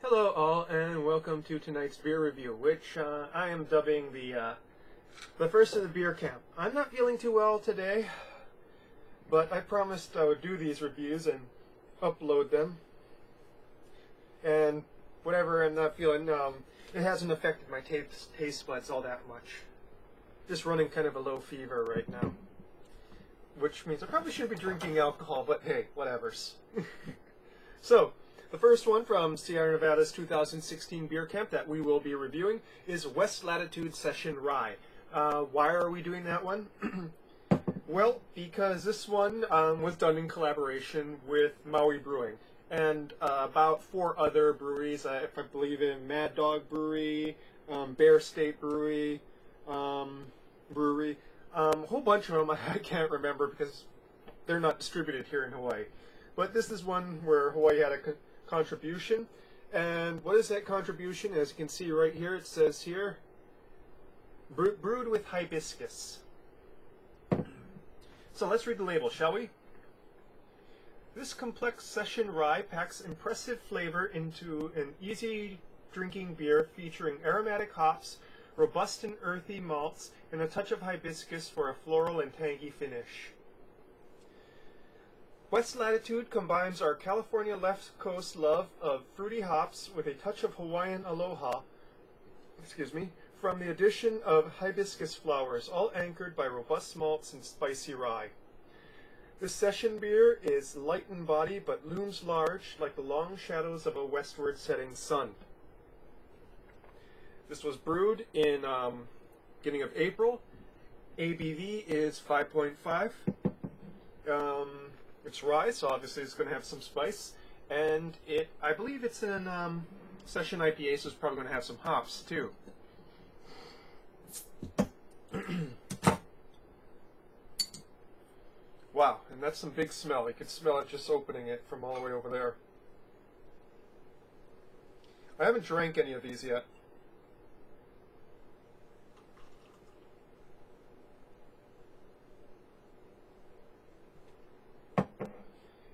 Hello all, and welcome to tonight's beer review, which I am dubbing the first of the beer camp. I'm not feeling too well today, but I promised I would do these reviews and upload them. And whatever I'm not feeling, it hasn't affected my taste buds all that much. Just running kind of a low fever right now. Which means I probably shouldn't be drinking alcohol, but hey, whatevers. So, the first one from Sierra Nevada's 2016 beer camp that we will be reviewing is West Latitude Session Rye. Why are we doing that one? Well, because this one was done in collaboration with Maui Brewing and about 4 other breweries. I believe in Mad Dog Brewery, Bear State Brewery, a whole bunch of them I can't remember because they're not distributed here in Hawaii. But this is one where Hawaii had a contribution. And what is that contribution? As you can see right here, it says here, brewed with hibiscus. So let's read the label, shall we? This complex session rye packs impressive flavor into an easy drinking beer featuring aromatic hops, robust and earthy malts, and a touch of hibiscus for a floral and tangy finish. West Latitude combines our California left coast love of fruity hops with a touch of Hawaiian aloha, from the addition of hibiscus flowers, all anchored by robust malts and spicy rye. This session beer is light in body but looms large like the long shadows of a westward setting sun. This was brewed in beginning of April. ABV is 5.5. It's rye, so obviously it's going to have some spice, and I believe it's in session IPA, so it's probably going to have some hops too. Wow, and that's some big smell. You can smell it just opening it from all the way over there. I haven't drank any of these yet.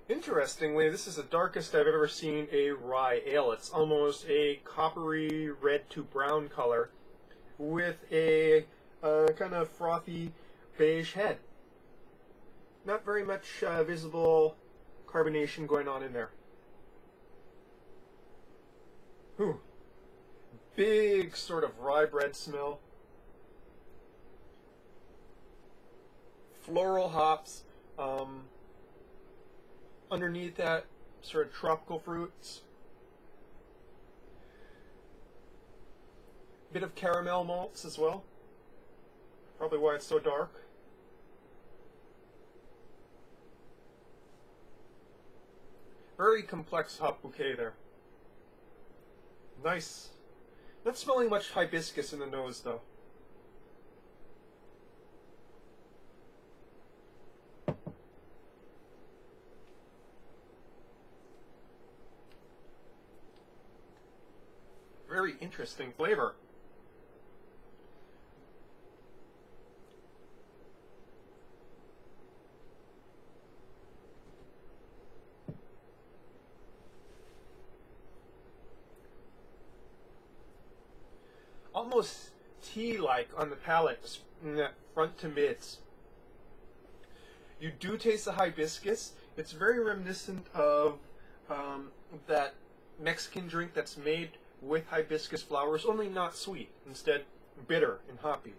Interestingly, this is the darkest I've ever seen a rye ale. It's almost a coppery red to brown color with a kind of frothy beige head. Not very much visible carbonation going on in there. Whew. Big sort of rye bread smell. Floral hops. Underneath that, sort of tropical fruits. Bit of caramel malts as well. Probably why it's so dark. Very complex hop bouquet there. Nice. Not smelling much hibiscus in the nose though. Very interesting flavor. Almost tea-like on the palate, front to mids. You do taste the hibiscus. It's very reminiscent of that Mexican drink that's made with hibiscus flowers, only not sweet, instead bitter and hoppy.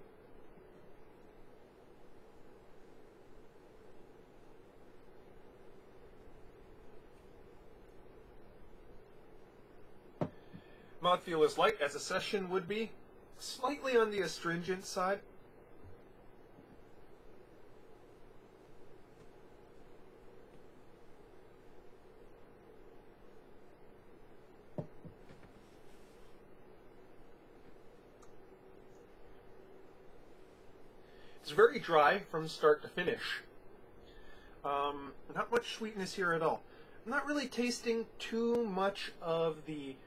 Mouthfeel is light, as a session would be, slightly on the astringent side. It's very dry from start to finish. Not much sweetness here at all. I'm not really tasting too much of the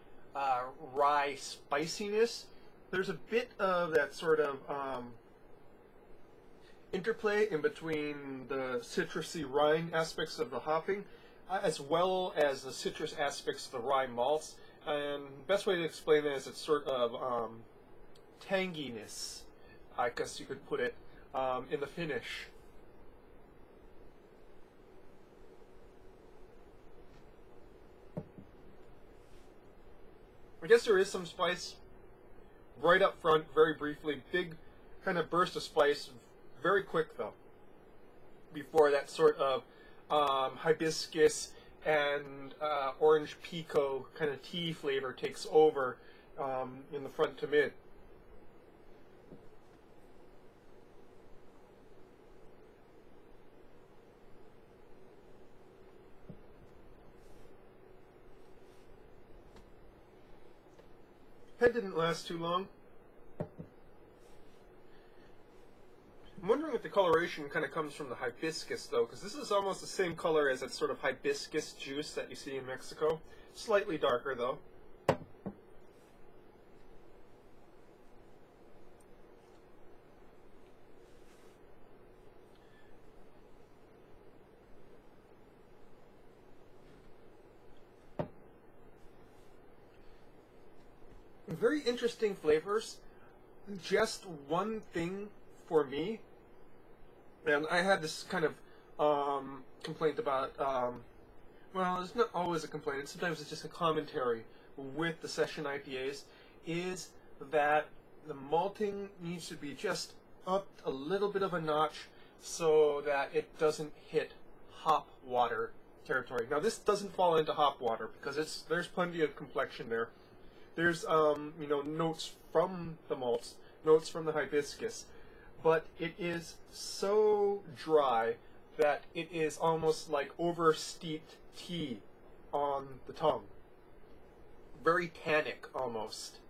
rye spiciness. There's a bit of that sort of interplay in between the citrusy rind aspects of the hopping, as well as the citrus aspects of the rye malts. And best way to explain that is it's sort of tanginess, I guess you could put it, in the finish. I guess there is some spice right up front, very briefly, big kind of burst of spice, very quick though, before that sort of hibiscus and orange pico kind of tea flavor takes over in the front to mid. Head didn't last too long. I'm wondering if the coloration kind of comes from the hibiscus though, because this is almost the same color as that sort of hibiscus juice that you see in Mexico. Slightly darker though. Very interesting flavors. Just one thing for me, and I had this kind of complaint about, well, it's not always a complaint, sometimes it's just a commentary with the session IPAs, is that the malting needs to be just upped a little bit of a notch so that it doesn't hit hop water territory. Now this doesn't fall into hop water because there's plenty of complexion there. There's you know, notes from the malts, notes from the hibiscus, but it is so dry that it is almost like over-steeped tea on the tongue. Very tannic almost.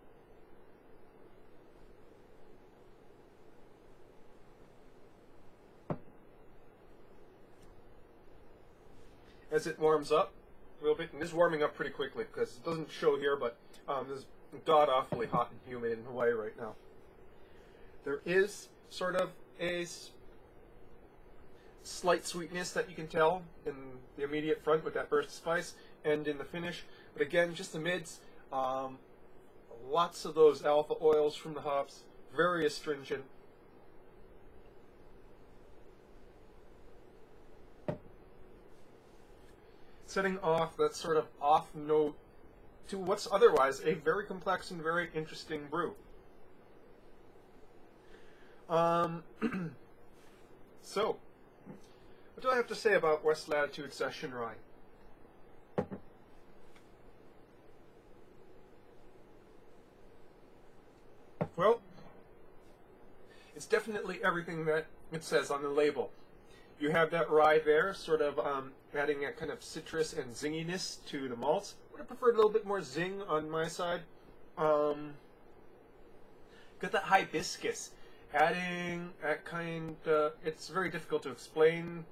As it warms up a little bit, and it's warming up pretty quickly because it doesn't show here, but it's god-awfully hot and humid in Hawaii right now. There is sort of a slight sweetness that you can tell in the immediate front with that burst of spice and in the finish. But again, just the mids, lots of those alpha oils from the hops, very astringent. Setting off that sort of off note to what's otherwise a very complex and very interesting brew. So, what do I have to say about West Latitude Session Rye? Well, it's definitely everything that it says on the label. You have that rye there, sort of adding a kind of citrus and zinginess to the malts. Would have preferred a little bit more zing on my side. Got that hibiscus, adding that kind. It's very difficult to explain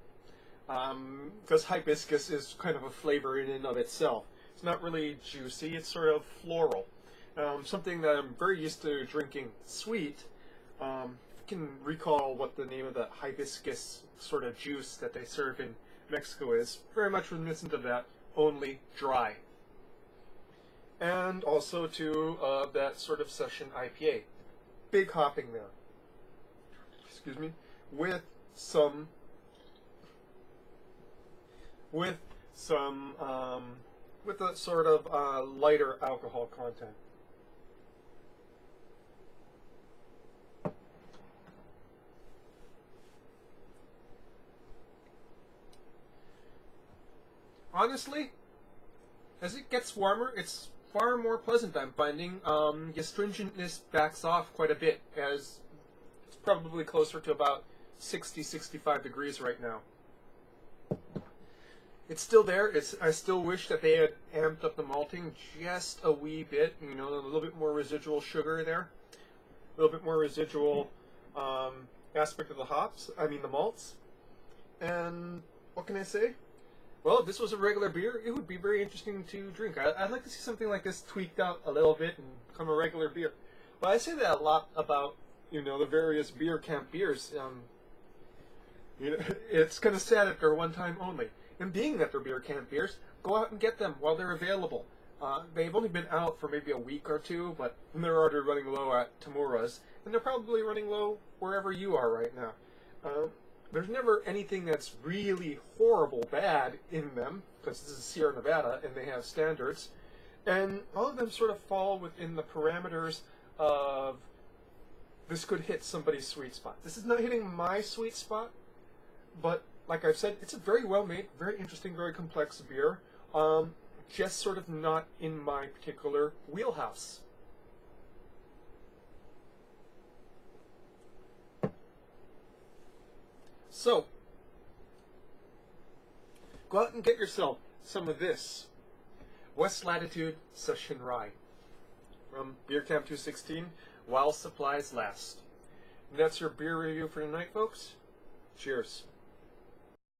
because hibiscus is kind of a flavor in and of itself. It's not really juicy. It's sort of floral. Something that I'm very used to drinking sweet. I can recall what the name of the hibiscus sort of juice that they serve in Mexico is. Very much reminiscent of that, only dry. And also to that sort of session IPA. Big hopping there. Excuse me. With a sort of lighter alcohol content. Honestly, as it gets warmer, it's far more pleasant, I'm finding. The astringentness backs off quite a bit, as it's probably closer to about 60-65 degrees right now. It's still there. I still wish that they had amped up the malting just a wee bit, you know, a little bit more residual sugar there, a little bit more residual aspect of the hops, the malts. And what can I say? Well, if this was a regular beer, it would be very interesting to drink. I'd like to see something like this tweaked out a little bit and become a regular beer. But I say that a lot about, you know, the various beer camp beers. You know, it's kind of sad if they're one time only. And being that they're beer camp beers, go out and get them while they're available. They've only been out for maybe a week or two, but they're already running low at Tamura's, and they're probably running low wherever you are right now. There's never anything that's really horrible bad in them, because this is Sierra Nevada and they have standards, and all of them sort of fall within the parameters of this could hit somebody's sweet spot. This is not hitting my sweet spot, but like I've said, it's a very well made, very interesting, very complex beer. Just sort of not in my particular wheelhouse. So, go out and get yourself some of this West Latitude Session Rye from Beer Camp 216 while supplies last. And that's your beer review for tonight, folks. Cheers.